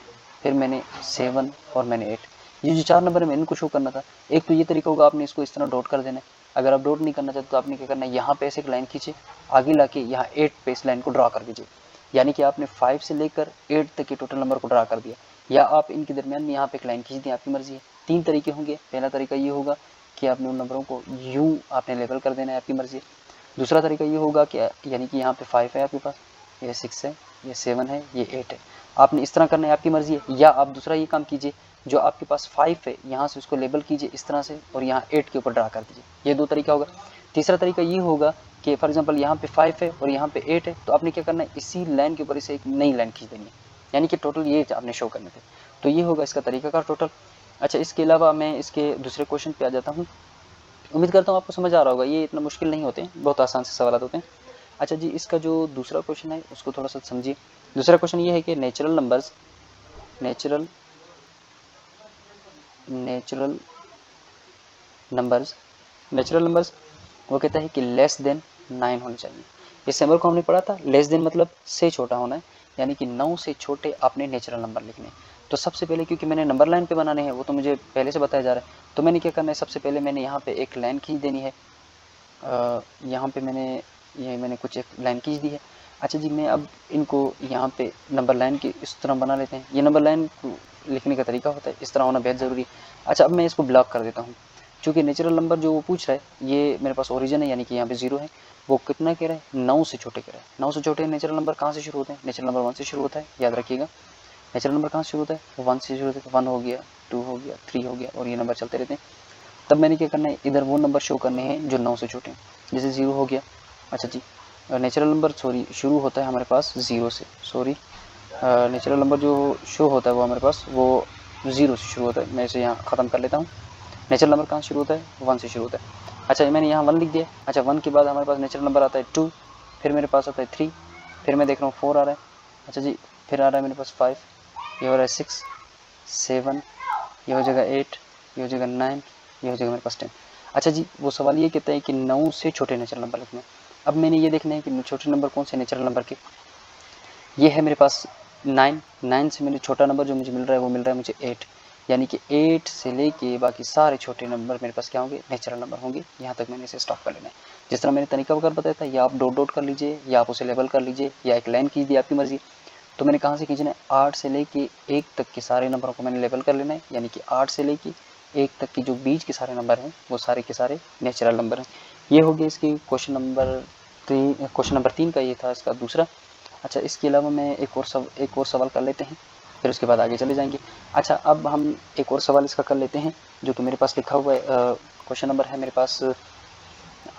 फिर मैंने 7 और मैंने 8। ये जो 4 नंबर है मैंने इनको शो करना था। एक तो ये तरीका होगा, आपने इसको इस तरह डॉट कर देना है। अगर आप डॉट नहीं करना चाहते तो आपने क्या करना है, यहाँ पे ऐसे एक लाइन खींचे, आगे लाके यहाँ 8 पे इस लाइन को ड्रा कर दीजिए। यानी कि आपने 5 से लेकर 8 तक के टोटल नंबर को ड्रा कर दिया, या आप इनके दरमियान में यहाँ पे एक लाइन खींच दी, आपकी मर्जी है। 3 तरीके होंगे। पहला तरीका ये होगा कि आपने उन नंबरों को यूँ आपने लेबल कर देना है, आपकी मर्जी है। दूसरा तरीका ये होगा कि यानी कि यहाँ पे 5 है आपके पास, ये 6 है, ये 7 है, ये 8 है, आपने इस तरह करना है, आपकी मर्जी है। या आप दूसरा ये काम कीजिए, जो आपके पास 5 है यहाँ से उसको लेबल कीजिए इस तरह से और यहाँ 8 के ऊपर ड्रा कर दीजिए। ये 2 तरीका होगा। तीसरा तरीका ये होगा कि फॉर एग्जांपल यहाँ पे 5 है और यहाँ पे 8 है, तो आपने क्या करना है, इसी लाइन के ऊपर इसे एक नई लाइन खींच देनी है, यानी कि टोटल ये आपने शो करने थे। तो ये होगा इसका तरीका का टोटल। अच्छा इसके अलावा मैं इसके दूसरे क्वेश्चन पे आ जाता हूँ। उम्मीद करता हूँ आपको समझ आ रहा होगा, ये इतना मुश्किल नहीं होते, बहुत आसान से सवाल होते हैं। अच्छा जी, इसका जो दूसरा क्वेश्चन है उसको थोड़ा सा समझिए। दूसरा क्वेश्चन ये है कि नेचुरल नंबर्स वो कहता है कि लेस देन 9 होनी चाहिए। इस नंबर को हमने पढ़ा था, लेस देन मतलब से छोटा होना है, यानी कि 9 से छोटे अपने नेचुरल नंबर लिखने हैं। तो सबसे पहले क्योंकि मैंने नंबर लाइन पे बनाने हैं, वो तो मुझे पहले से बताया जा रहा है, तो मैंने क्या करना है, सबसे पहले मैंने यहाँ पे एक लाइन खींच देनी है। यहाँ पे मैंने कुछ एक लाइन खींच दी है। अच्छा जी, मैं अब इनको यहाँ पे नंबर लाइन की इस तरह बना लेते हैं। ये नंबर लाइन लिखने का तरीका होता है, इस तरह होना बेहद ज़रूरी है। अच्छा अब मैं इसको ब्लॉक कर देता हूँ, क्योंकि नेचुरल नंबर जो वो पूछ रहा है ये मेरे पास ओरिजिन है, यानी कि यहाँ पे 0 है। वो कितना कह रहा है, 9 से छोटे कह रहा है। 9 से छोटे नेचुरल नंबर कहाँ से शुरू होते हैं, नेचुरल नंबर 1 से शुरू होता है, याद रखिएगा। नेचुरल नंबर कहाँ से शुरू होता है, वो 1 से शुरू होता है। 1 हो गया, 2 हो गया, 3 हो गया, और ये नंबर चलते रहते हैं। तब मैंने क्या करना है, इधर वो नंबर शो करने हैं जो 9 से छोटे हैं, जैसे 0 हो गया। अच्छा जी, नेचुरल नंबर शुरू होता है हमारे पास 0 से, नेचुरल नंबर जो शो होता है वो हमारे पास वो 0 से शुरू होता है। मैं इसे यहाँ ख़त्म कर लेता हूँ। नेचुरल नंबर कहाँ से शुरू होता है, 1 से शुरू होता है। अच्छा मैंने यहाँ 1 लिख दिया। अच्छा 1 के बाद हमारे पास नेचुरल नंबर आता है 2, फिर मेरे पास आता है 3, फिर मैं देख रहा हूँ 4 आ रहा है। अच्छा जी, फिर आ रहा है मेरे पास 5, ये हो रहा है 6, 7, ये हो जाएगा 8, ये हो जाएगा 9, ये हो जाएगा मेरे पास 10। अच्छा जी, वो सवाल ये कहता है कि 9 से छोटे नेचुरल नंबर लिखना है। अब मैंने ये देखना है कि छोटे नंबर कौन से नेचुरल नंबर के। ये है मेरे पास 9 से मेरे छोटा नंबर जो मुझे मिल रहा है वो मिल रहा है मुझे 8, यानी कि 8 से लेके बाकी सारे छोटे नंबर मेरे पास क्या होंगे, नेचुरल नंबर होंगे। यहाँ तक मैंने इसे स्टॉप कर लेना है। जिस तरह मैंने तरीका वगैरह बताया था, या आप डॉट डॉट कर लीजिए, या आप उसे लेबल कर लीजिए, या एक लाइन कीजिए, आपकी मर्जी। तो मैंने कहाँ से खींचना है, 8 से लेके 1 तक के सारे नंबरों को मैंने लेबल कर लेना है, यानी कि 8 से लेके 1 तक के जो बीच के सारे नंबर हैं वो सारे के सारे नेचुरल नंबर हैं। ये हो गया इसकी क्वेश्चन नंबर 3 का ये था इसका दूसरा। अच्छा इसके अलावा मैं एक और सवाल कर लेते हैं, फिर उसके बाद आगे चले जाएंगे। अच्छा अब हम एक और सवाल इसका कर लेते हैं, जो कि मेरे पास लिखा हुआ है। क्वेश्चन नंबर है मेरे पास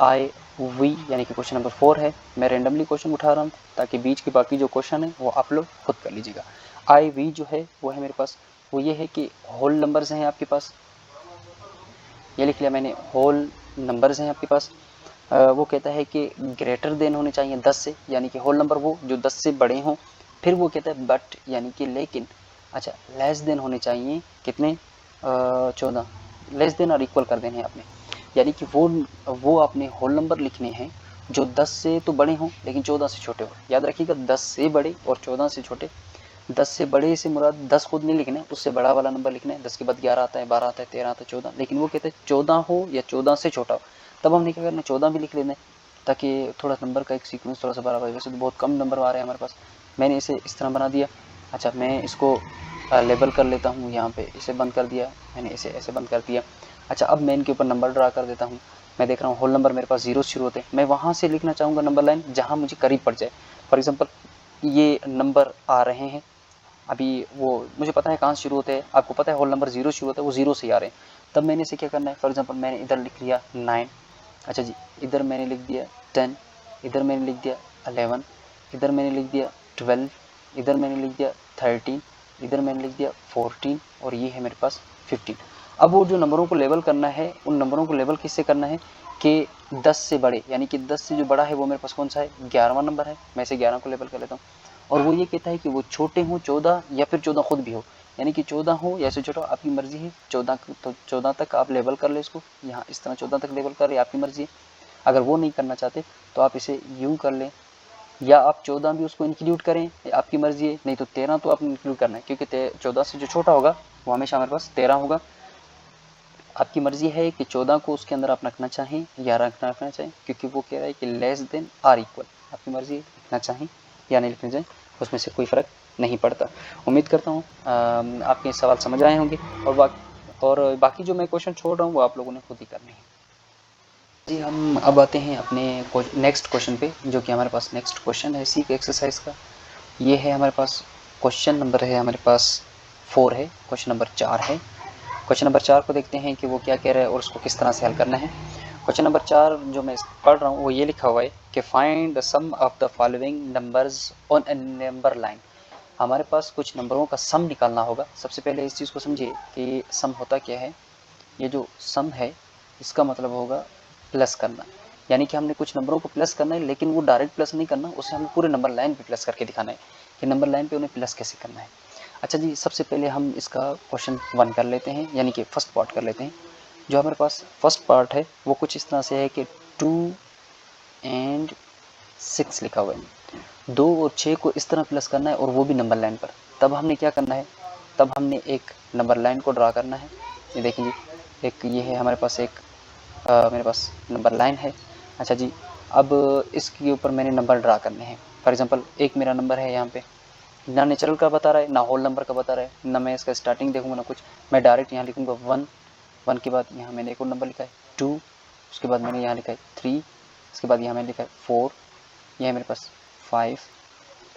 IV, यानी कि क्वेश्चन नंबर 4 है। मैं रेंडमली क्वेश्चन उठा रहा हूँ ताकि बीच के बाकी जो क्वेश्चन है वो आप लोग खुद कर लीजिएगा। IV जो है वो है मेरे पास, वो ये है कि होल नंबर्स हैं आपके पास, ये लिख लिया मैंने, होल नंबर्स हैं आपके पास। वो कहता है कि ग्रेटर देन होने चाहिए 10 से, यानी कि होल नंबर वो जो 10 से बड़े हों, फिर वो कहता है बट यानी कि लेकिन, अच्छा लेस देन होने चाहिए कितने 14, लेस देन और इक्वल कर देने हैं आपने, यानी कि वो आपने होल नंबर लिखने हैं जो 10 से तो बड़े हों लेकिन 14 से छोटे हों। याद रखिएगा 10 से बड़े और 14 से छोटे। 10 से बड़े से मुराद 10 खुद नहीं लिखना है, उससे बड़ा वाला नंबर लिखना है। 10 के बाद 11 आता है, 12 आता है, 13 आता है, 14, लेकिन वो कहते हैं 14 हो या 14 से छोटा हो। तब हमने क्या करना है 14 भी लिख लेना है ताकि थोड़ा नंबर का एक सीक्वेंस थोड़ा सा बराबर। वैसे तो बहुत कम नंबर आ रहे हैं हमारे पास, मैंने इसे इस तरह बना दिया। अच्छा मैं इसको लेबल कर लेता हूँ, यहाँ पे इसे बंद कर दिया मैंने, इसे ऐसे बंद कर दिया। अच्छा अब मैं इनके ऊपर नंबर ड्रा कर देता हूँ। मैं देख रहा हूँ होल नंबर मेरे पास 0 शुरू होते हैं, मैं वहाँ से लिखना चाहूँगा नंबर लाइन जहाँ मुझे करीब पड़ जाए। फॉर एग्जांपल ये नंबर आ रहे हैं अभी, वो मुझे पता है कहाँ से शुरू होते हैं, आपको पता है होल नंबर 0 शुरू होता है, वो 0 से ही आ रहे हैं। तब मैंने इसे क्या करना है, फॉर एग्जांपल मैंने इधर लिख लिया 9, अच्छा जी इधर मैंने लिख दिया 10, इधर मैंने लिख दिया 11, इधर मैंने लिख दिया 12, इधर मैंने लिख दिया 13, इधर मैंने लिख दिया 14 और ये है मेरे पास 15। अब वो जो नंबरों को लेबल करना है, उन नंबरों को लेबल किससे करना है कि 10 से बड़े, यानी कि 10 से जो बड़ा है वो मेरे पास कौन सा है, 11वां नंबर है। मैं इसे 11 को लेबल कर लेता हूँ। और वो ये कहता है कि वो छोटे हों 14 या फिर 14 खुद भी हो, यानी कि 14 हो या फिर छोटा, आपकी मर्जी है। 14 तो 14 तक आप लेबल कर ले इसको, यहाँ इस तरह 14 तक लेबल कर ले, आपकी मर्जी है। अगर वो नहीं करना चाहते तो आप इसे यूँ कर लें, या आप 14 भी उसको इंक्लूड करें, आपकी मर्जी है। नहीं तो 13 तो आपने इंक्लूड करना है, क्योंकि 14 से जो छोटा होगा वो हमेशा हमारे पास 13 होगा। आपकी मर्जी है कि 14 को उसके अंदर आप रखना चाहें या रखना चाहें, क्योंकि वो कह रहा है कि लेस देन आर इक्वल। आपकी मर्जी है लिखना चाहें या नहीं लिखना चाहें, उसमें से कोई फ़र्क नहीं पड़ता। उम्मीद करता हूँ आपके सवाल समझ आए होंगे, और बाकी जो मैं क्वेश्चन छोड़ रहा हूँ वो आप लोगों ने खुद ही करने हैं। जी हम अब आते हैं अपने नेक्स्ट क्वेश्चन पे, जो कि हमारे पास नेक्स्ट क्वेश्चन है सीक एक्सरसाइज का। ये है हमारे पास क्वेश्चन नंबर है, हमारे पास 4 है, क्वेश्चन नंबर 4 है। क्वेश्चन नंबर 4 को देखते हैं कि वो क्या कह रहा है और उसको किस तरह से हल करना है। क्वेश्चन नंबर 4 जो मैं पढ़ रहा हूँ वो ये लिखा हुआ है कि find the sum of the following numbers on a number line. हमारे पास कुछ नंबरों का सम निकालना होगा। सबसे पहले इस चीज़ को समझिए कि सम होता क्या है। ये जो सम है इसका मतलब होगा प्लस करना, यानी कि हमने कुछ नंबरों को प्लस करना है, लेकिन वो डायरेक्ट प्लस नहीं करना, उसे हमें पूरे नंबर लाइन पे प्लस करके दिखाना है कि नंबर लाइन पे उन्हें प्लस कैसे करना है। अच्छा जी सबसे पहले हम इसका क्वेश्चन 1 कर लेते हैं, यानी कि फर्स्ट पार्ट कर लेते हैं। जो हमारे पास फर्स्ट पार्ट है वो कुछ इस तरह से है कि 2 एंड 6 लिखा हुआ है। 2 और 6 को इस तरह प्लस करना है और वो भी नंबर लाइन पर। तब हमने क्या करना है, तब हमने एक नंबर लाइन को ड्रा करना है। ये देखिए एक ये है हमारे पास, एक मेरे पास नंबर लाइन है। अच्छा जी अब इसके ऊपर मैंने नंबर ड्रा करने हैं। फॉर एग्जांपल एक मेरा नंबर है यहाँ पे, ना नेचुरल का बता रहा है ना होल नंबर का बता रहा है, ना मैं इसका स्टार्टिंग देखूंगा ना कुछ, मैं डायरेक्ट यहाँ लिखूंगा 1, 1 के बाद यहाँ मैंने एक और नंबर लिखा है 2, उसके बाद मैंने यहाँ लिखा है 3, उसके बाद यहाँ मैंने लिखा है 4, यह है मेरे पास 5,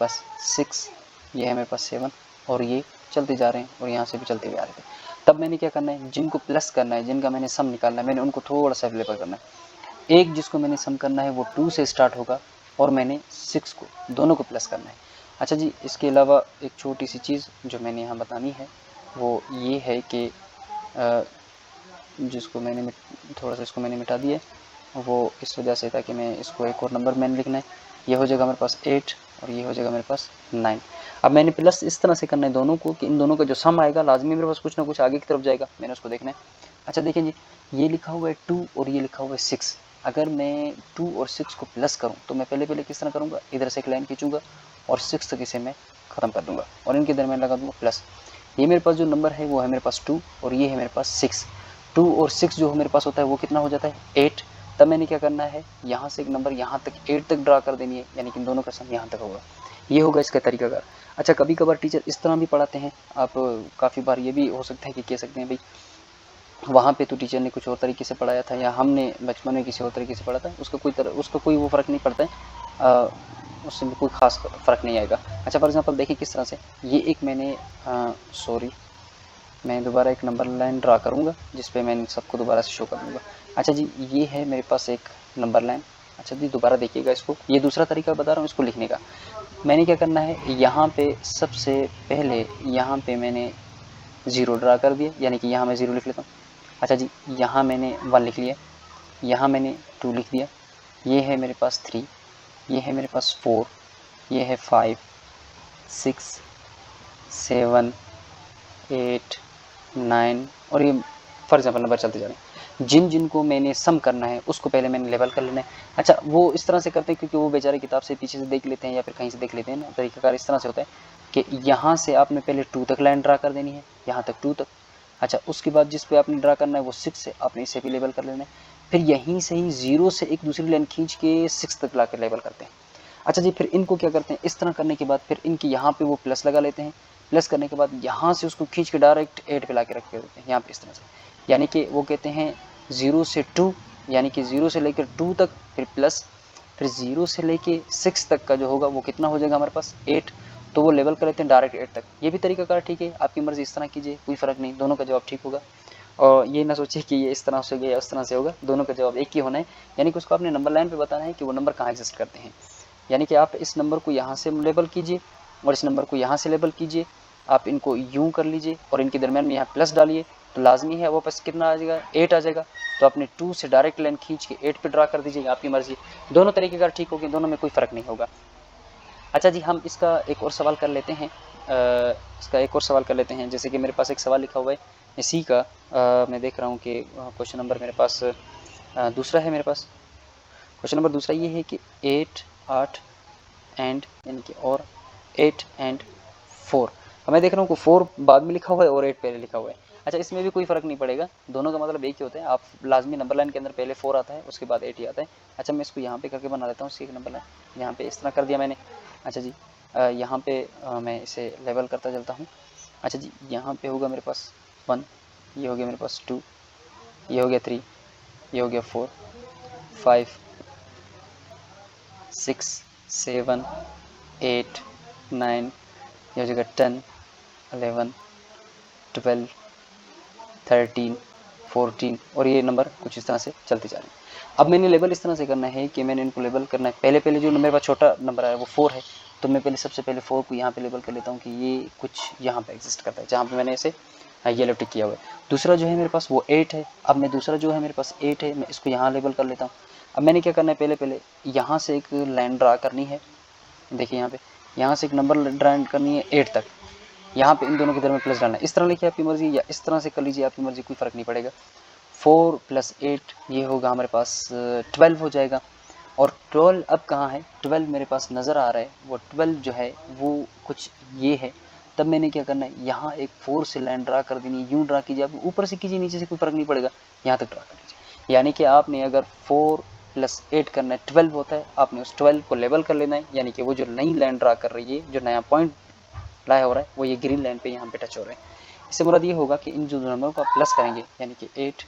बस 6, ये है मेरे पास 7, और ये चलते जा रहे हैं और यहाँ से भी चलते हुए आ रहे थे। तब मैंने क्या करना है, जिनको प्लस करना है, जिनका मैंने सम निकालना है, मैंने उनको थोड़ा सा अवेलेबल करना है। एक जिसको मैंने सम करना है वो 2 से स्टार्ट होगा और मैंने 6 को, दोनों को प्लस करना है। अच्छा जी इसके अलावा एक छोटी सी चीज़ जो मैंने यहाँ बतानी है वो ये है कि जिसको मैंने थोड़ा सा इसको मैंने मिटा दिया, वो इस वजह से था कि मैं इसको एक और नंबर मैंने लिखना है। ये हो जाएगा मेरे पास 8 और ये हो जाएगा मेरे पास 9। अब मैंने प्लस इस तरह से करना है दोनों को कि इन दोनों का जो सम आएगा लाजमी मेरे पास कुछ ना कुछ आगे की तरफ जाएगा, मैंने उसको देखना है। अच्छा देखिए जी ये लिखा हुआ है 2 और ये लिखा हुआ है 6। अगर मैं 2 और 6 को प्लस करूँ तो मैं पहले किस तरह करूँगा, इधर से एक लाइन खींचूंगा और 6 तक इसे मैं ख़त्म कर दूँगा और इनके दरमियान लगा दूँगा प्लस। ये मेरे पास जो नंबर है वो है मेरे पास 2 और ये है मेरे पास 6। 2 और 6 जो मेरे पास होता है वो कितना हो जाता है 8। तब मैंने क्या करना है, यहाँ से एक नंबर यहाँ तक 8 तक ड्रा कर देनी है, यानी कि इन दोनों का सम यहाँ तक होगा। ये होगा इसका तरीकाकार। अच्छा कभी कभार टीचर इस तरह भी पढ़ाते हैं, आप काफ़ी बार ये भी हो सकता है कि कह सकते हैं भाई वहाँ पे तो टीचर ने कुछ और तरीके से पढ़ाया था या हमने बचपन में किसी और तरीके से पढ़ा था, उसका कोई वो फ़र्क नहीं पड़ता है, उससे कोई ख़ास फ़र्क नहीं आएगा। अच्छा फॉर एग्जांपल देखिए किस तरह से, ये एक मैंने मैं दोबारा एक नंबर लाइन ड्रा करूँगा जिस पे मैं सबको दोबारा से शो कर दूँगा। अच्छा जी ये है मेरे पास एक नंबर लाइन। अच्छा जी दोबारा देखिएगा इसको, ये दूसरा तरीका बता रहा हूँ इसको लिखने का। मैंने क्या करना है, यहाँ पे सबसे पहले यहाँ पे मैंने 0 ड्रा कर दिया, यानी कि यहाँ मैं 0 लिख लेता हूँ। अच्छा जी यहाँ मैंने 1 लिख लिया, यहाँ मैंने 2 लिख दिया, ये है मेरे पास 3, ये है मेरे पास 4, ये है 5, 6 7 8 9 और ये फॉर एग्जाम्पल नंबर चलते जा रहे हैं। जिन जिनको मैंने सम करना है उसको पहले मैंने लेबल कर लेना है। अच्छा, वो इस तरह से करते हैं क्योंकि वो बेचारे किताब से पीछे से देख लेते हैं या फिर कहीं से देख लेते हैं ना। तरीकाकार इस तरह से होता है कि यहाँ से आपने पहले 2 तक लाइन ड्रा कर देनी है, यहाँ तक 2 तक। अच्छा, उसके बाद जिस पे आपने ड्रा करना है वो 6 है, आपने इसे भी लेबल कर लेना है। फिर यहीं से ही 0 से एक दूसरी लाइन खींच के 6 तक ला कर लेबल करते हैं। अच्छा जी, फिर इनको क्या करते हैं, इस तरह करने के बाद फिर इनके यहाँ पे वो प्लस लगा लेते हैं। प्लस करने के बाद यहाँ से उसको खींच के डायरेक्ट 8 पे ला के रख देते हैं यहाँ पे इस तरह से। यानी कि वो कहते हैं 0 से 2, यानी कि 0 से लेकर 2 तक, फिर प्लस, फिर 0 से लेके 6 तक का जो होगा वो कितना हो जाएगा हमारे पास 8। तो वो लेवल कर लेते हैं डायरेक्ट 8 तक। ये भी तरीकाकार ठीक है, आपकी मर्जी, इस तरह कीजिए, कोई फ़र्क नहीं, दोनों का जवाब ठीक होगा। और ये ना सोचिए कि ये इस तरह से होगा या उस तरह से होगा, दोनों का जवाब एक ही होना है। यानी कि उसको आपने नंबर लाइन पे बताना है कि वो नंबर कहाँ एग्जिस्ट करते हैं। यानी कि आप इस नंबर को यहाँ से लेबल कीजिए और इस नंबर को यहाँ से लेबल कीजिए, आप इनको यूं कर लीजिए और इनके दरमियान में यहाँ प्लस डालिए, तो लाजमी है वो पास कितना आ जाएगा, 8 आ जाएगा। तो आपने 2 से डायरेक्ट लाइन खींच के 8 पे ड्रा कर दीजिए, आपकी मर्जी। दोनों तरीके का ठीक होगी, दोनों में कोई फ़र्क नहीं होगा। अच्छा जी, हम इसका एक और सवाल कर लेते हैं। जैसे कि मेरे पास एक सवाल लिखा हुआ है इसी का, मैं देख रहा हूँ कि क्वेश्चन नंबर मेरे पास दूसरा है। मेरे पास क्वेश्चन नंबर दूसरा ये है कि 8 8 एंड, यानी कि और 8 एंड 4। मैं देख रहा हूँ कि 4 बाद में लिखा हुआ है और 8 पहले लिखा हुआ है। अच्छा, इसमें भी कोई फ़र्क नहीं पड़ेगा, दोनों का मतलब एक ही होता है। आप लाजमी नंबर लाइन के अंदर पहले 4 आता है, उसके बाद 8 ही आता है। अच्छा, मैं इसको यहाँ पे करके बना देता हूँ, इसकी एक नंबर लाइन यहाँ पे इस तरह कर दिया मैंने। अच्छा जी, यहाँ पे मैं इसे लेवल करता चलता हूँ। अच्छा जी, यहाँ पे होगा मेरे पास 1, ये हो गया मेरे पास 2, ये हो गया 3, ये हो गया 4 5 6 7 8 9, ये हो जाएगा 10 11 12 13 14 और ये नंबर कुछ इस तरह से चलते जा रहे हैं। अब मैंने लेबल इस तरह से करना है कि मैंने इनको लेबल करना है, पहले जो मेरे पास छोटा नंबर आया वो 4 है, तो मैं सबसे पहले 4 को यहाँ पे लेबल कर लेता हूँ कि ये कुछ यहाँ पे एग्जिस्ट करता है, जहाँ पे मैंने इसे येलो टिक किया हुआ है। दूसरा जो है मेरे पास वो 8 है। अब मैं दूसरा जो है मेरे पास 8 है, मैं इसको यहाँ लेबल कर लेता हूँ। अब मैंने क्या करना है, पहले यहाँ से एक लाइन ड्रा करनी है। देखिए यहाँ से एक नंबर ड्रा करनी है 8 तक, यहाँ पे इन दोनों के दरमियान प्लस डालना है। इस तरह लिखिए आपकी मर्जी, या इस तरह से कर लीजिए आपकी मर्जी, कोई फ़र्क नहीं पड़ेगा। 4 + 8 ये होगा हमारे पास 12 हो जाएगा। और 12 अब कहाँ है, 12 मेरे पास नज़र आ रहा है, वो 12 जो है वो कुछ ये है। तब मैंने क्या करना है, यहाँ एक 4 से लाइन ड्रा कर देनी है। यूँ ड्रा कीजिए, आप ऊपर से कीजिए नीचे से कोई फ़र्क नहीं पड़ेगा, यहाँ तक ड्रा कर लीजिए। यानी कि आपने अगर 4 + 8 करना है 12 होता है, आपने उस 12 को लेबल कर लेना है। यानी कि वो जो नई लाइन ड्रा कर रही है, जो नया पॉइंट अप्लाई हो रहा है, वो ये ग्रीन लाइन पे यहाँ पे टच हो रहा है। इससे मुराद ये होगा कि इन जो नंबरों को आप प्लस करेंगे, यानी कि 8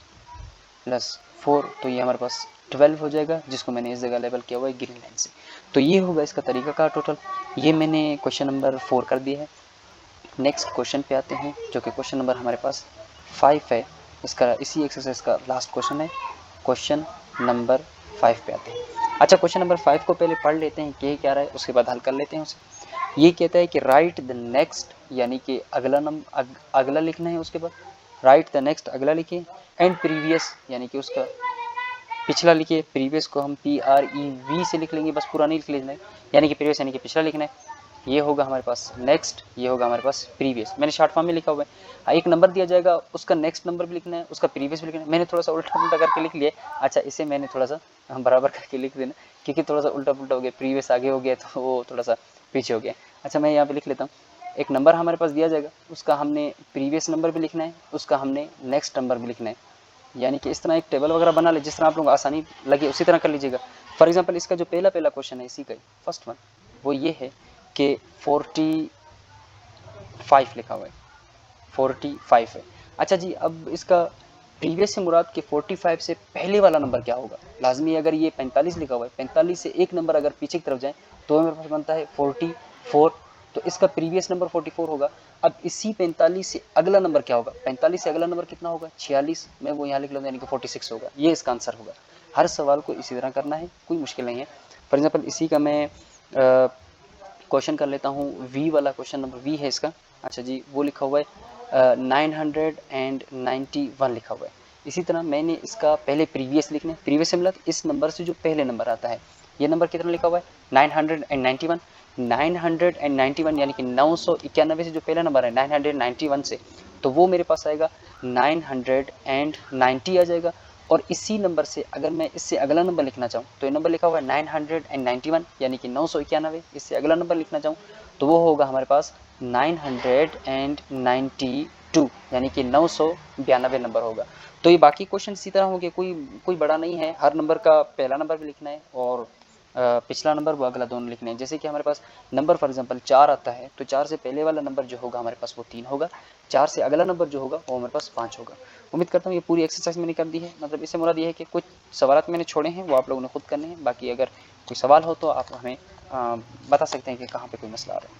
+ 4, तो ये हमारे पास 12 हो जाएगा, जिसको मैंने इस जगह लेबल किया हुआ है ग्रीन लाइन से। तो ये होगा इसका तरीका का टोटल। ये मैंने क्वेश्चन नंबर 4 कर दिया है। नेक्स्ट क्वेश्चन पे आते हैं, जो कि क्वेश्चन नंबर हमारे पास 5 है। इसका इसी एक्सरसाइज का लास्ट क्वेश्चन है, क्वेश्चन नंबर 5 पे आते हैं। अच्छा, क्वेश्चन नंबर 5 को पहले पढ़ लेते हैं कि क्या रहा है, उसके बाद हल कर लेते हैं उसे। ये कहता है कि राइट द नेक्स्ट, यानी कि अगला लिखना है, उसके बाद राइट द नेक्स्ट अगला लिखिए, एंड प्रीवियस यानी कि उसका पिछला लिखिए। प्रीवियस को हम PREV से लिख लेंगे, बस पूरा नहीं लिखना है, यानी कि प्रीवियस यानी कि पिछला लिखना है। ये होगा हमारे पास नेक्स्ट, ये होगा हमारे पास प्रीवियस। मैंने शॉर्ट फॉर्म में लिखा हुआ है। एक नंबर दिया जाएगा, उसका नेक्स्ट नंबर भी लिखना है, उसका प्रीवियस भी लिखना है। मैंने थोड़ा सा उल्टा पुल्टा करके लिख लिया। अच्छा, इसे मैंने थोड़ा सा बराबर करके लिख देना, क्योंकि थोड़ा सा उल्टा पुल्टा हो गया, प्रीवियस आगे हो गया तो वो थोड़ा सा पीछे हो गया। अच्छा, मैं यहाँ पे लिख लेता हूँ। एक नंबर हमारे पास दिया जाएगा, उसका हमने प्रीवियस नंबर भी लिखना है, उसका हमने नेक्स्ट नंबर भी लिखना है। यानी कि इस तरह एक टेबल वगैरह बना ले, जिस तरह आप लोग आसानी लगे उसी तरह कर लीजिएगा। फॉर एग्जांपल, इसका जो पहला क्वेश्चन है इसी का ही फर्स्ट वन, वो ये है कि 45 लिखा हुआ है, 45 है। अच्छा जी, अब इसका प्रीवियस से मुराद के 45 से पहले वाला नंबर क्या होगा। लाजमी अगर ये 45 लिखा हुआ है, 45 से एक नंबर अगर पीछे की तरफ जाए तो मेरे पास बनता है 44, तो इसका प्रीवियस नंबर 44 होगा। अब इसी 45 से अगला नंबर क्या होगा, 45 से अगला नंबर कितना होगा, 46, मैं वो यहाँ लिख लूँगा, यानी कि 46 होगा। ये इसका आंसर होगा। हर सवाल को इसी तरह करना है, कोई मुश्किल नहीं है। फॉर एग्जाम्पल, इसी का मैं क्वेश्चन कर लेता हूँ, वी वाला क्वेश्चन नंबर वी है इसका। अच्छा जी, वो लिखा हुआ है 991 लिखा हुआ है। इसी तरह मैंने इसका पहले प्रीवियस लिखना है, प्रीवियस से मतलब इस नंबर से जो पहले नंबर आता है, ये नंबर कितना लिखा हुआ है 991, 991 यानी कि 991 से जो पहला नंबर है 991 से, तो वो मेरे पास आएगा 990 आ जाएगा। और इसी नंबर से अगर मैं इससे अगला नंबर लिखना चाहूँ तो ये नंबर लिखा हुआ है 991 यानी कि 991, इससे अगला नंबर लिखना चाहूँ तो वो होगा हमारे पास 992 यानी कि 992 नंबर होगा। तो ये बाकी क्वेश्चन इसी तरह होंगे, कोई बड़ा नहीं है, हर नंबर का पहला नंबर भी लिखना है और पिछला नंबर वो अगला दोनों लिखने हैं। जैसे कि हमारे पास नंबर फॉर एग्जांपल 4 आता है तो 4 से पहले वाला नंबर जो होगा हमारे पास वो 3 होगा, 4 से अगला नंबर जो होगा वो हमारे पास 5 होगा। उम्मीद करता हूँ ये पूरी एक्सरसाइज मैंने कर दी है। मतलब इससे मुराद ये है कि कुछ सवाल मैंने छोड़े हैं वो आप लोगों ने खुद करने हैं, बाकी अगर कोई सवाल हो तो आप हमें बता सकते हैं कि कहाँ पे कोई मसला आ रहा है।